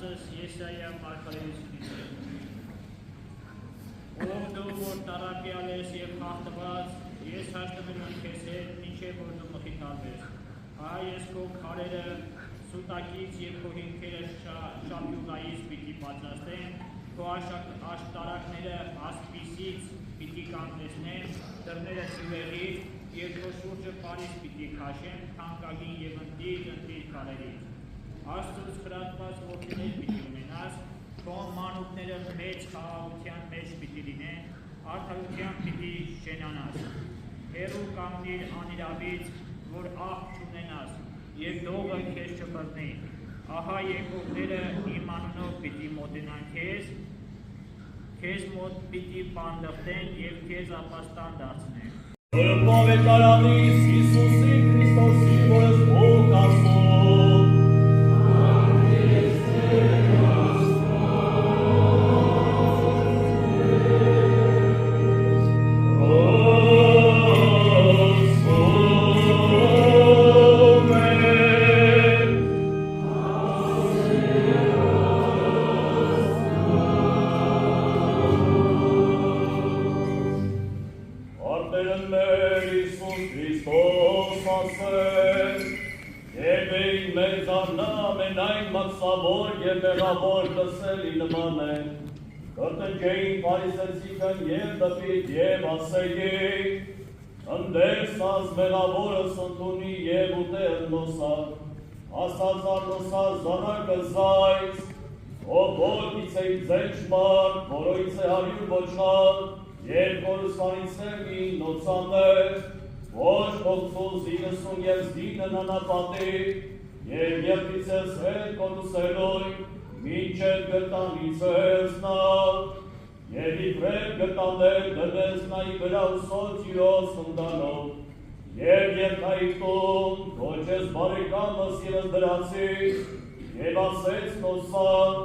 ասացս Եսայիա մարգարեությունից է։ Ով դու որ տարապյալ ես և խախտված, ես հաշտվում եմ քեզ հետ, մինչև որ դու մխիթարվես։ Ահա ես քո քարերը սուտակից և քո հիմքերը շապյուղայից պիտի պատրաստեմ, քո աշտարակները ասպիսից պիտի կանգնեցնեմ, դռները ծիվեղից և քո շուրջը պարից պիտի քաշեմ, թանկագին և ընտիր քարերից։ Աստծուց խրատված որդիներ պիտի ունենաս, քո մանուկները մեծ խաղաղության մեջ պիտի լինեն, արդարությամբ պիտի շենանաս։ Հեռու կանգնիր անիրավից, որ աղբ չունենաս, և դողը քեզ չբռնի։ Ահա եկողները իմ անունով պիտի մոտենան քեզ մոտ պիտի պանդխտեն և քեզ ապաստան դարձնեն։ Ով է կարանից Իսուսի Քրիստոսի, որս ով կասում։ Կրտնջեին պարիսեցիկն և դպիտ և ասեգեին, ընդեր սազ մեղավորս ընդունի և ուտեր նոսակ, ասած արնոսած զանարկը զայց, ով որքից է ձեջման, որոյց է հարյուր ոչխան, և կորուսանից է մի նոցաներ, ոչ կողցուզ 90 դինն անապատի, և երկից ես հետ կորուսելոյ, մինչև գտանից էզնալ, և իբրև գտանել դնեզնայի վրա ուսոց իրոց ընդանով, և երկայի տուն, գոչես բարեկամս իրս դրացից, և ասեց նոսան,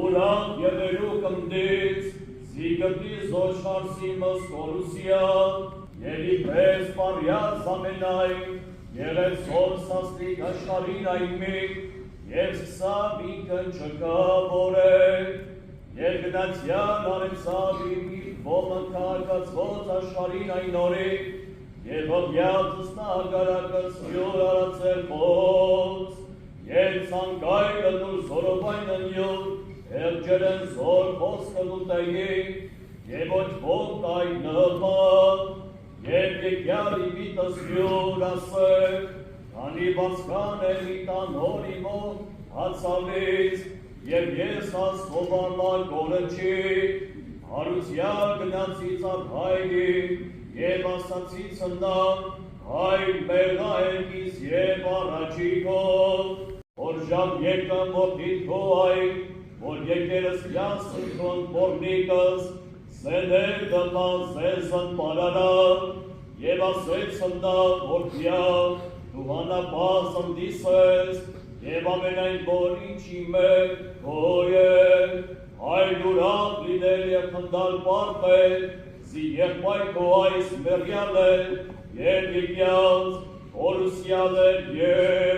ուրան և երուկ ընդից, զիգտի զոչխարսի մս կորուսյան, և իբրև սպարյաց ամենայն, եղեցով սաստիկ աշխարին այմիկ, և սկսավ ինքն չկավորել, և գնացյան արեցավ իր ոմն կարկացվոց աշխարին այն օրիկ, և հողյացս նահագարակս յուր արացել փոց, և ծանկայլն ուր զորովայնն յուր, հեղջերն զոր խոսքն ուտեի, և ոչ ոգ այն նպան, և եկյալ իմիտս յուր ասել, Անի բացկան է մի տան հորի մոտ հացավից, և ես ասխոբարմար գորը չի, հարուցյալ գնացից ար հայրի, և ասացի ծնան, հայր մեղա երկիս և առաջիկով, որ ժամ եկամ որդիտ քո այն, որ եկերս յասն քոն պորնիկս, զեներ դպան զեզն պարարան, և ասեց ծնան որդյալ, դու հանապաս ընդիս ես, և ամենայն որ ինչի մեր գոյ է, հայրուրավ լինել և խնդալ պարպել, զի եղբայ քո այս մեղյալ է, և եկյալ, որուսյալ է և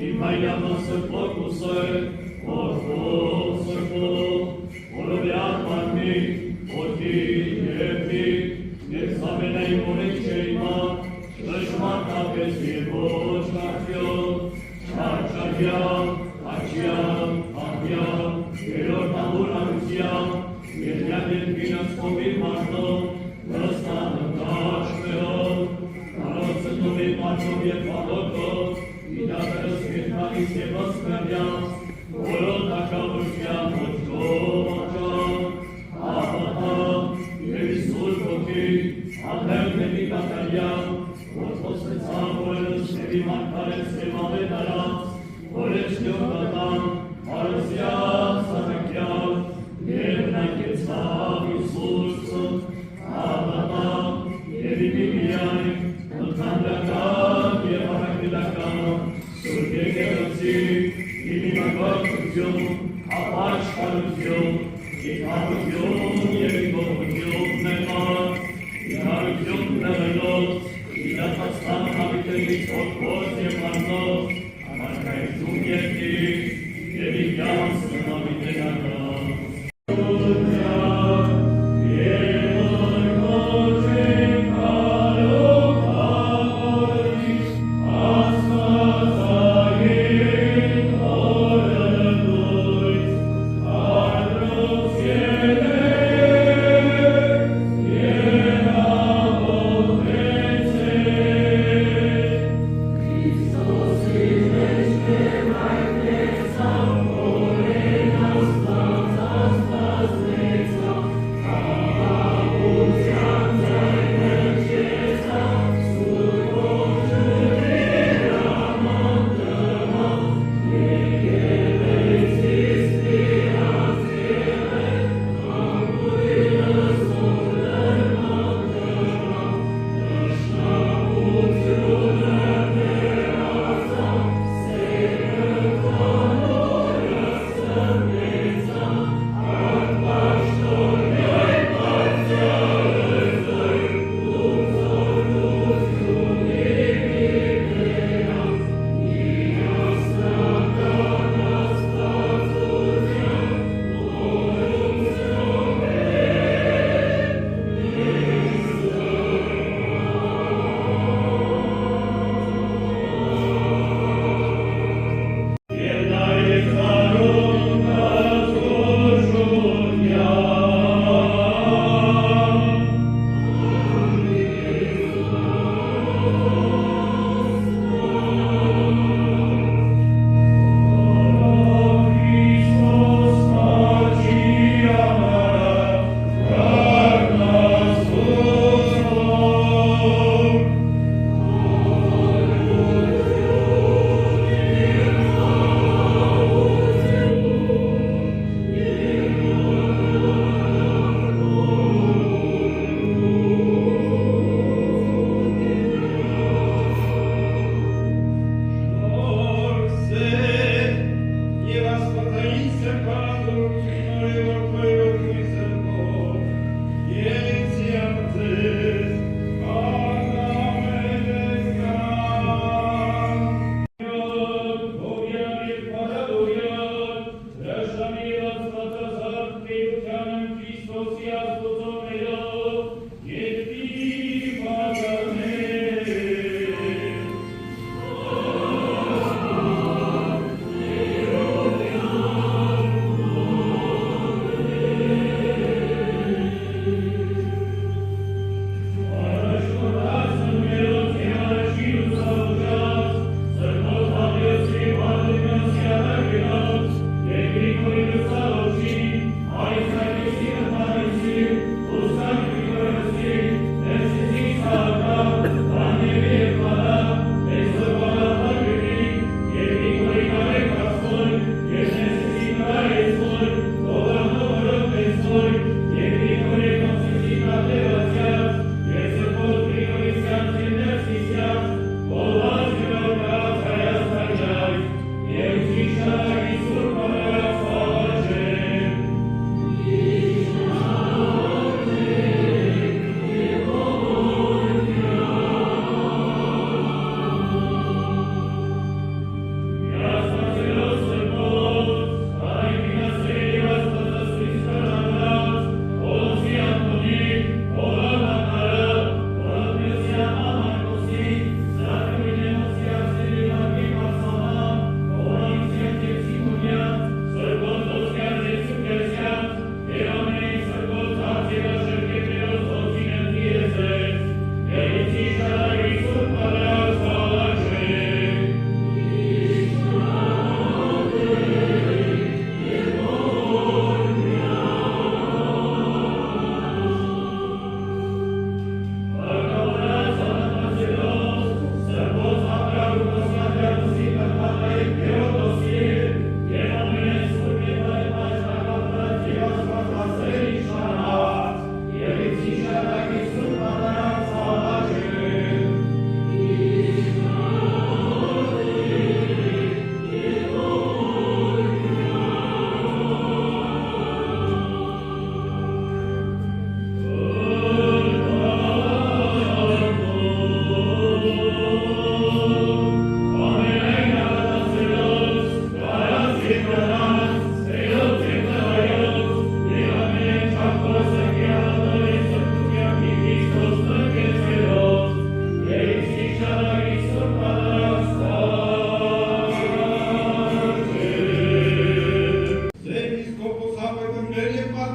Իմ հայրամասը Christos,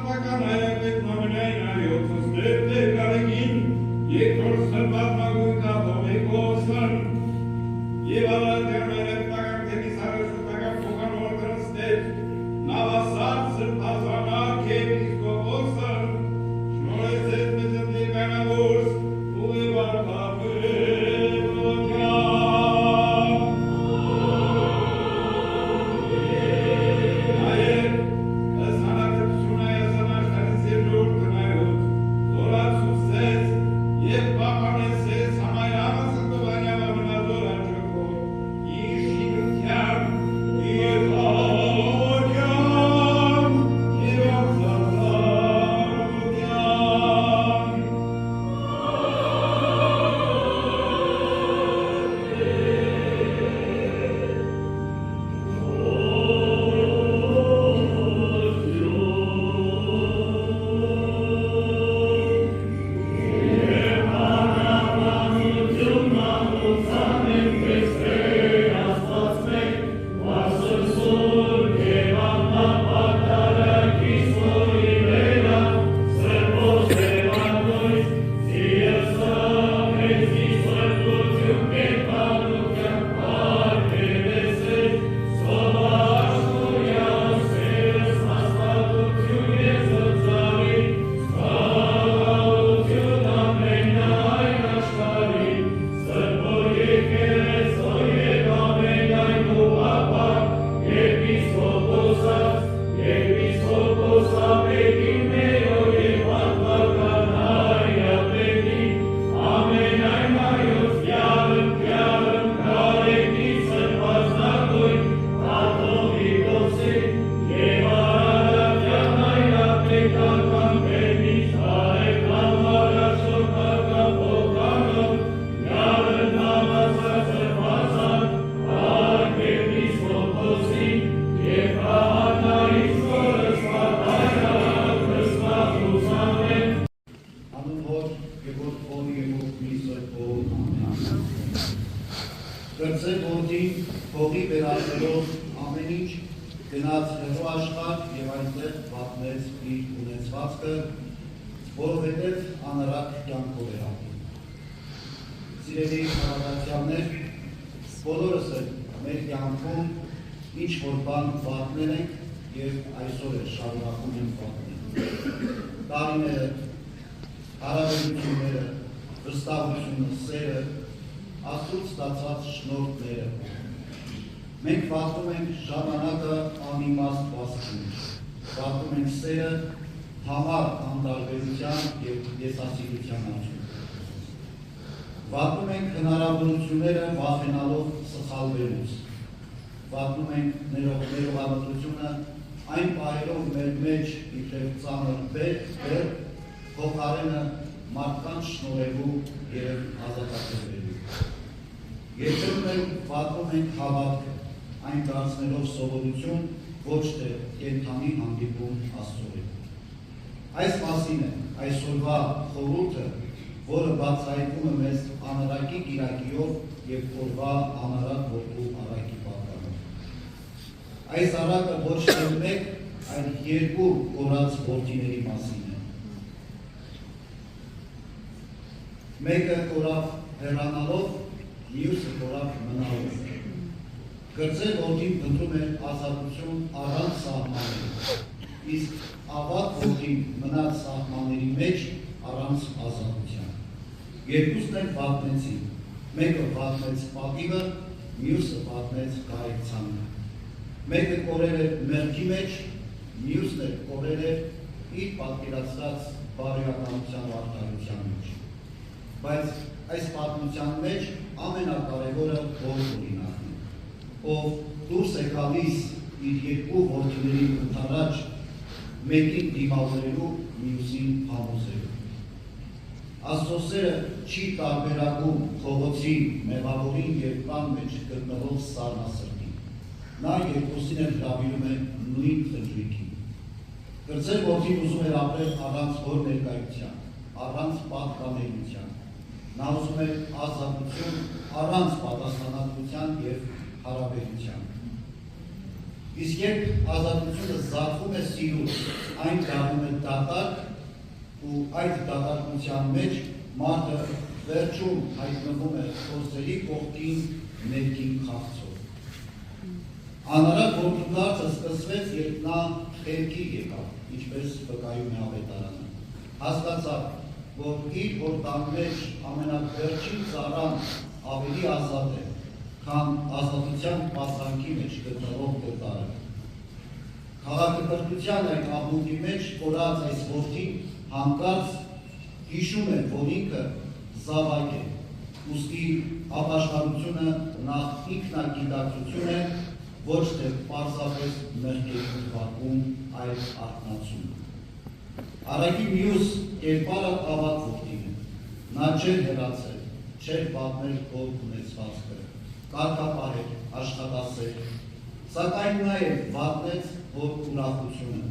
Պատմական հայրապետ նոմենային այոթս դեպտեր կարեկին երկրորդ սրբատ մագույնքա Դոմիկոսն և ավատյան հայրապետական թենիսարը շուտական փոխան որդրստեր նավասար սրբազանակ եպիսկոպոսն շնորհեցեց մեզ ընդեկանավորս ու Կրծե որդին փողի վերածելով ամեն ինչ գնաց հեռու աշխարհ և այնտեղ պատմեց իր ունեցվածքը, որովհետև անարատ կյանքով էր ապրում։ Սիրելի հավատացյալներ, բոլորս էլ մեր կյանքում ինչ որ բան պատմել ենք և այսօր էլ շարունակում ենք պատմել։ Տարիները, հարաբերությունները, վստահությունը, սերը, Աստծուց ստացած շնորհները։ Մենք պատմում ենք ժամանակը անիմաստ վասկունից, պատմում ենք սերը համառ անտարբերության և եսասիրության արդյունքում։ Պատմում ենք հնարավորությունները վախենալով սխալվելուց, պատմում ենք ներողամտությունը այն պահերով մեր մեջ իբրև ծանր բեր, փոխարենը մարդկանց շնորհելու և ազատագրելու։ Երբեմն էլ պատմում ենք հավատքը, այն դարձնելով սովորություն, ոչ թե կենդանի հանդիպում Աստծո հետ։ Այս մասին է այսօրվա խորհուրդը, որը բացահայտվում է մեզ անարակի կիրակիով և օրվա անարատ որդու առակի պատկանով։ Այս առակը ոչ թե մեկ, այլ երկու կորած որդիների մասին է։ Մեկը կորավ հեռանալով, մյուսը կորավ մնալով։ Կրծե որդին փնտրում է ազատություն առանց սահմանների, իսկ ավատ որդին մնաց սահմանների մեջ առանց ազատության։ Երկուսն էլ պատմեցին, մեկը պատմեց պատիվը, մյուսը պատմեց կարեկցանը։ Մեկը կորել է մեղքի մեջ, մյուսն էլ կորել է իր պատկերացրած բարոյականության ու արդարության մեջ։ Բայց այս պատմության մեջ ամենակարևորը որ օրինակն է, ով դուրս է գալիս իր երկու որդիների ընդառաջ, մեկին դիմավորելու, մյուսին համոզելու։ Աստծո սերը չի տարբերակում փողոցի մեղավորին և տան մեջ գտնվող սառնասրտին։ Նա երկուսին էլ հրավիրում է նույն խնդրիքին։ Կրծե որդին ուզում էր ապրել առանց հոր ներկայության, առանց պատկանելիության։ Նա ուզում է ազատություն առանց պատասխանատվության և հարաբերության։ Իսկ երբ ազատությունը զատվում է սիրուց, այն դառնում է դատարկ ու այդ դատարկության մեջ մարդը վերջում հայտնվում է փորձերի կողքին ներքին քաղցով։ Անարատ գործընթացը սկսվեց, երբ նա խելքի եկավ, ինչպես վկայում է ավետարանը։ Հասկացավ, որ իր որդան մեջ ամենավերջին ծառան ավելի ազատ է, քան ազատության պասանքի մեջ գտնվող կտարը։ Քաղաքակրթության այդ աղմուկի մեջ կորած այս որդին հանկարծ հիշում է, որ ինքը զավակ է, ուստի ապաշխարությունը նախ ինքնագիտակցություն է, ոչ թե պարզապես մեղքերի վարկում, այլ արթնացում։ Արագի մյուս կերպարը ավակ որդին է, նա չէր հեռացել, չէր պատմել քո ունեցվածքը, կարգապահել, աշխատասեր, սակայն նա էլ վատնեց որ ուրախությունը,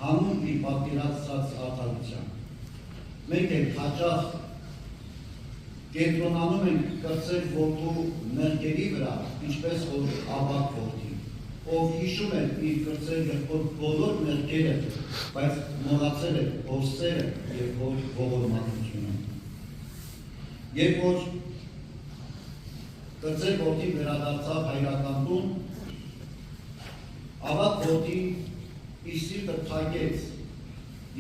հանուն իր պատկերացրած արդարության։ Մենք էլ հաճախ կենտրոնանում ենք կրծել որդու մեղքերի վրա, ինչպես որ ավակ որդին, ով հիշում է իր կրծել եղբոր բոլոր մեղքերը, բայց մոռացել է հորսերը և ողորմածությունը։ Երբ որ կրծել որդին վերադարձավ հայրական տուն, ավակ որդին իր սիրտը փակեց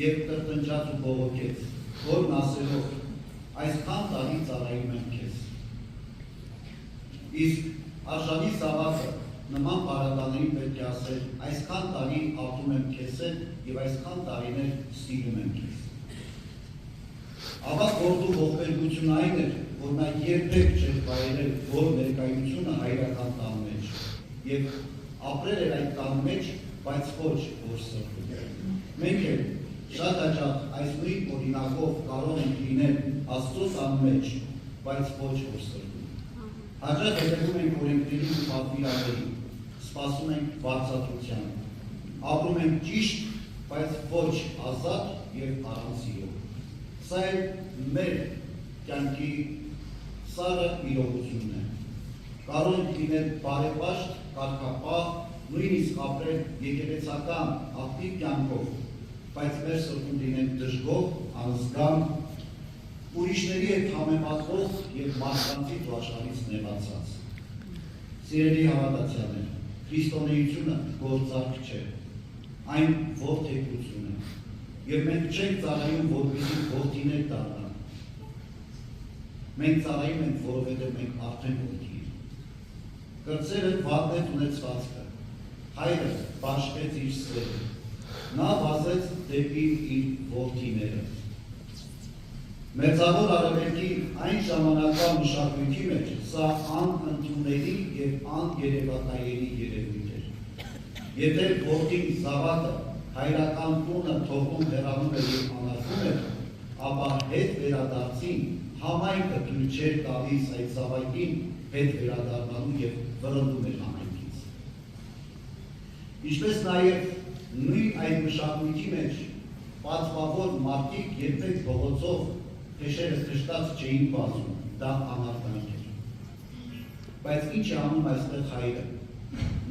և տրտնջաց ու բողոքեց, որն ասելով այսքան տարի ծառայում եմ քեզ։ Իսկ արժանի զավակը նման պարագաներին պետք է ասել այսքան տարի ապրում եմ քեզ հետ և այսքան տարիներ սիրում եմ քեզ։ Ավակ որդու ողբերգությունը այն էր, որ նա երբեք չէր վայելել որ ներկայությունը հայրական տան մեջ և ապրել էր այդ տան մեջ, բայց ոչ որ սրտում։ Մենք էլ շատ հաճախ այս նույն օրինակով կարող ենք լինել Աստծո տան մեջ, բայց ոչ որ սրտում։ Հաճախ հետևում ենք օրենքների ու պատվիրանների, սպասում ենք բարձրացության, ապրում ենք ճիշտ, բայց ոչ ազատ և առանց սիրո։ Սա էլ մեր կյանքի սառը իրողությունն է։ Կարող ենք լինել բարեպաշտ, կարգապահ, նույնիսկ ապրել եկեղեցական ակտիվ կյանքով, բայց մեր սրտում լինենք դժգոհ, անզգան, ուրիշների հետ համեմատվող և մարդկանցից ու աշխարհից նեղացած։ Սիրելի հավատացյալներ, քրիստոնեությունը գործարք չէ, այն որդեգրություն է, և մենք չենք ծառայում, որպեսզի որդիներ դառնանք։ Մենք ծառայում ենք, որովհետև մենք արդեն որդի ենք։ Կրտսերը վատնեց ունեցվածքը, հայրը բաշխեց իր սերը, նա վազեց դեպի իր որդիները։ Մեծավոր Արևելքի այն ժամանակվա մշակույթի մեջ սա անընդունելի և աներևակայելի երևույթ էր։ Եթե որդին զավակը հայրական տունը թողում հեռանում էր և անարգում էր, ապա հետ վերադարձին համայնքը թույլ չէր տալիս այդ զավակին հետ վերադառնալու և վրընդում էր համայնքից։ Ինչպես նաև նույն այդ մշակույթի մեջ պատվավոր մարդիկ երբեք փողոցով փեշերը քշտած չէին վազում, դա անարգանք էր։ Բայց ինչ է անում այստեղ հայրը։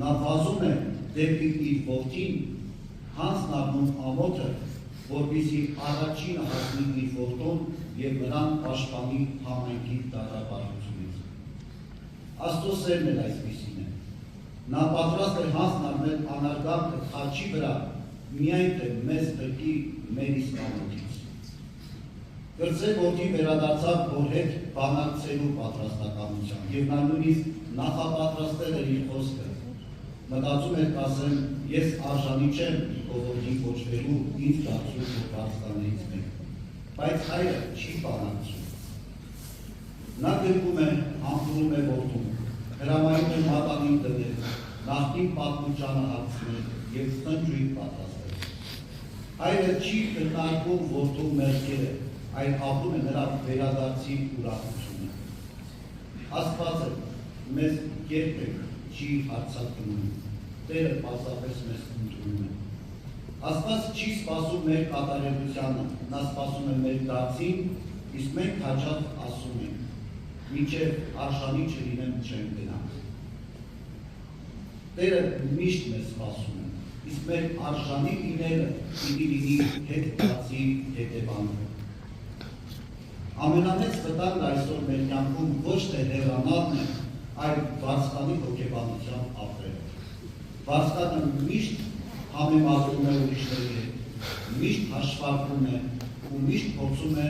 Նա վազում է դեպի իր որդին, հանձն առնում ամոթը, որպեսզի առաջինը հասնի իր որդուն և նրան պաշտպանի համայնքի դատապարտությունից։ Աստծո սերն էլ այսպիսին է։ Նա պատրաստ է հանձն առնել անարգանքը խաչի վրա, միայն թե մեզ տրկի մեր իսկ ամոթից։ Կրտսեր որդին վերադարձավ որ հետ բանակցելու պատրաստականությամբ և նա նույնիսկ նախապատրաստել էր իր խոսքը։ Մտածում էր կասեմ, ես արժանի չեմ ով որդին կոչվելու ինձ դարձու ու Պարսկաներից մեկ, բայց հայրը չի բանակցում։ Նա գրկում է, համբուրում է որդուն, հրամայում է մատանին դնել, նախկին պատմուճանը հարցնել և սնջույթ պատրաստել։ Հայրը չի քննարկում որդու մեղքերը, այլ ապրում է նրա վերադարձի ուրախությունը։ Աստվածը մեզ երբեք չի հարձակվում, Տերը պարզապես մեզ ընդունում է։ Աստված չի սպասում մեր կատարելությանը, նա սպասում է մեր դարձին, իսկ մենք հաճախ ասում ենք, մինչև արժանի չլինեմ չեմ գնա։ Տերը միշտ մեզ սպասում է, իսկ մեր արժանի լինելը պիտի լինի հետքացի հետևանքը։ Ամենամեծ վտանգը այսօր մեր կյանքում ոչ թե հեռանալն է, այլ վարձկանի հոգեբանությամբ ապրելը։ Վարձկանը միշտ համեմատում է ուրիշների հետ, միշտ հաշվարկում է ու միշտ փորձում է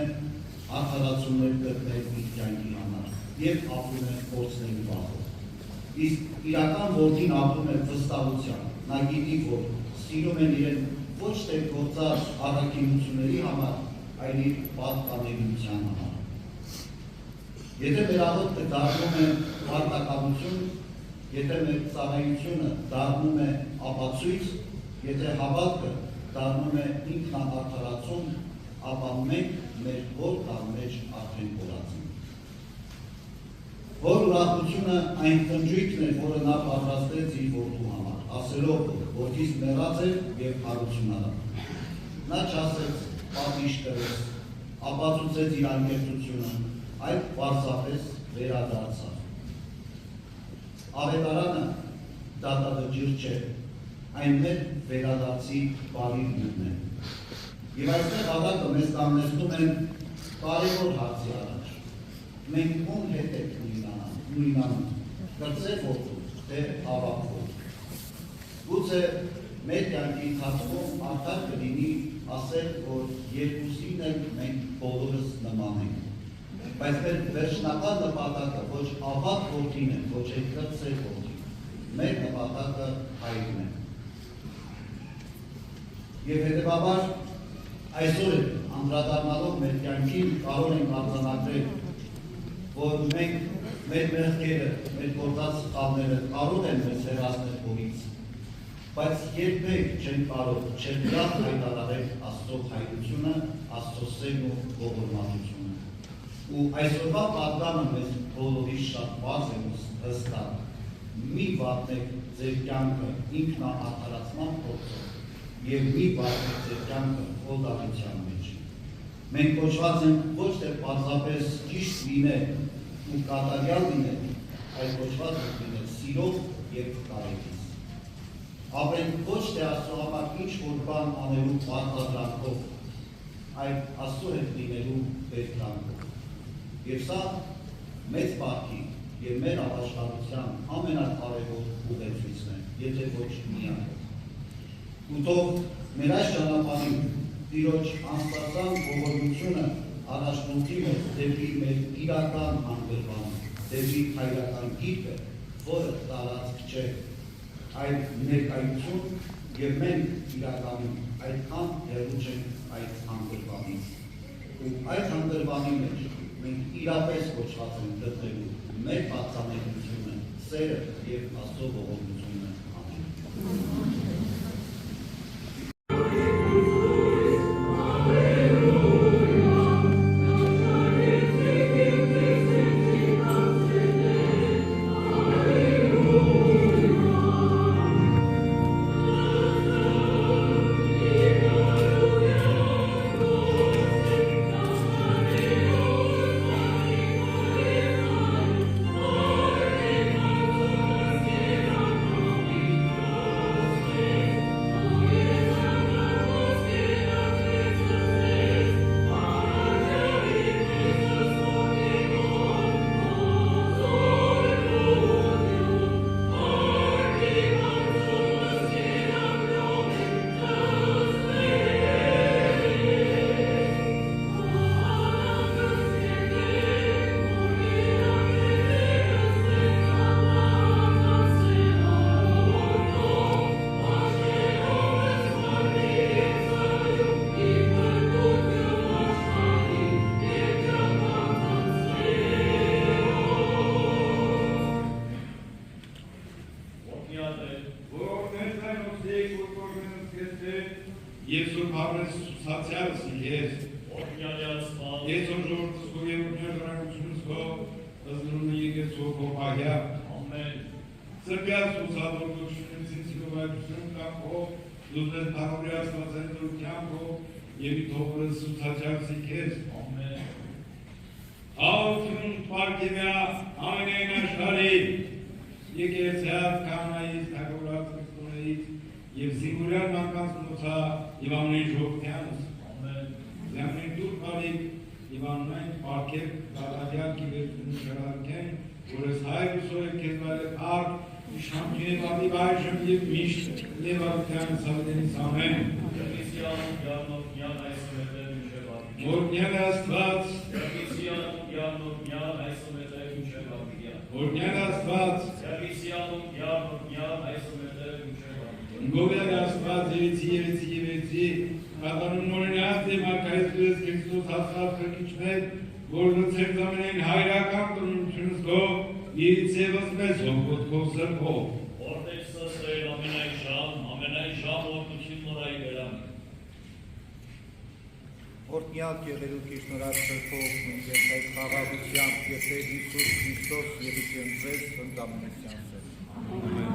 արդարացումներ գտնել իր կյանքի համար և ապրում է փորձների վախով։ Իսկ իրական որդին ապրում է վստահությամբ, նա գիտի, որ սիրում են իրեն ոչ թե գործած առաքինությունների համար, այլ իր պատկանելիության համար։ Եթե մեր աղոթքը դառնում է պարտականություն, եթե մեր ծառայությունը դառնում է ապացույց, եթե հավատքը դառնում է ինքնաարդարացում, ապա մենք մեր հոր կան մեջ արդեն կորած ենք։ Հոր ուրախությունը այն խնջույքն է, որը նա պատրաստեց իր որդու համար, ասելով, որ որդիս մեռած է և հարություն արավ։ Նա չասեց պատիժ կրեց, ապացուցեց իր անկեղծությունը, այլ պարզապես վերադարձավ։ Ավետարանը դատավճիռ չէ, այն մեր վերադարձի բարի նյութն է։ Եվ այստեղ ավակը մեզ կանգնեցնում են կարևոր հարցի առաջ։ Մենք ում հետ ենք նույնանում, կրծե որդու, թե ավակվող։ Գուցե մեր կյանքի ընթացքում արդար կլինի ասել, որ երկուսին էլ մենք բոլորս նման ենք։ Բայց մեր վերջնական նպատակը ոչ ավակ որդին է, ոչ է կրծե որդին։ Մեր նպատակը հայրն է։ Եվ հետևաբար այսօր անդրադառնալով մեր կյանքին կարող ենք արձանագրել, որ մենք մեր մեղքերը, մեր գործած սխալները կարող են մեզ հեռացնել Հորից, բայց երբեք չեն կարող չերկրած հայտարարել Աստծո հայրությունը, Աստծո սերն ու ողորմածությունը։ Ու այսօրվա պատգամը մեզ բոլորիս շատ բարձ է ու հստակ։ Մի վատնեք ձեր կյանքը ինքնաարդարացման փորձով և մի վատնեք ձեր կյանքը խոդարության մեջ։ Մենք կոչված ենք ոչ թե պարզապես ճիշտ լինել ու կատարյալ լինել, այլ կոչված ենք լինել սիրով և կարեկից։ Ապրենք ոչ թե Աստծո համար ինչ-որ բան անելու պարտադրանքով, այլ Աստծո հետ լինելու բերկրանքով։ Եվ սա մեծ բարքի և մեր ապաշխարության ամենակարևոր ուղեցույցն է, եթե ոչ միակ։ Ու թող մեր այս ճանապարհին Տիրոջ անստացան ողորմությունը առաջնորդի մեզ դեպի մեր իրական հանգրվանը, դեպի հայրական գիրկը, որը տարածք չէ, այլ ներկայություն և մենք իրականում այդքան հեռու չենք այդ հանգրվանից։ Ու այդ հանգրվանի մեջ մենք իրապես կոչված ենք գտնելու մեր պատասխանատվությունը, սերը և Աստծո ողորմությունը։ Ամեն։ Եվ սուրբ հարես սացյալս ես, ես օժորդս քո և ուժեղրակությունս քո, ըզնրունը եկեցող քո պահյա, սրբյաս ուսադորդությունից ինցիկովայրություն կամքով, լուզնես տաղորի աստվածέντրու կյանքով, և իթողորս սացյալս ես, հաղություն պարկևյա ամենայն աշխարի, եկեցյաց կանայից, թագորած կստունեից, եւ Սիգուրյան Մանկանցնոցա եւ ամեն ժողովրդյանս Լամին դուր բարիկ եւ ամեն պարքեր դարադյալ կիվերտուն շարարկեն որս հայրուսով է կեզվալև արկ Շամքին բադի բայշմ և միշտ և աղթյան սավդենից ամեն Որնյան աստված Որնյան աստված Գովյան աստված եվեցի Կատանում նորենյաց դեմ արկայստուես Քրիստոս հասավ քրկիչներ որ լծեր զամենեն հայրական տնությունս գո Իրից եվս մեզ հոգոտքով սրբով Որտեղ սսրել ամենայն ժամ օրդություն մորայի վերան Օրդնյալ կեղելուքի շնորհացրփող և այդ խաղաղությամբ և Տեր Հիսուս Քրիստոս և իջնձես ընկամնության սեր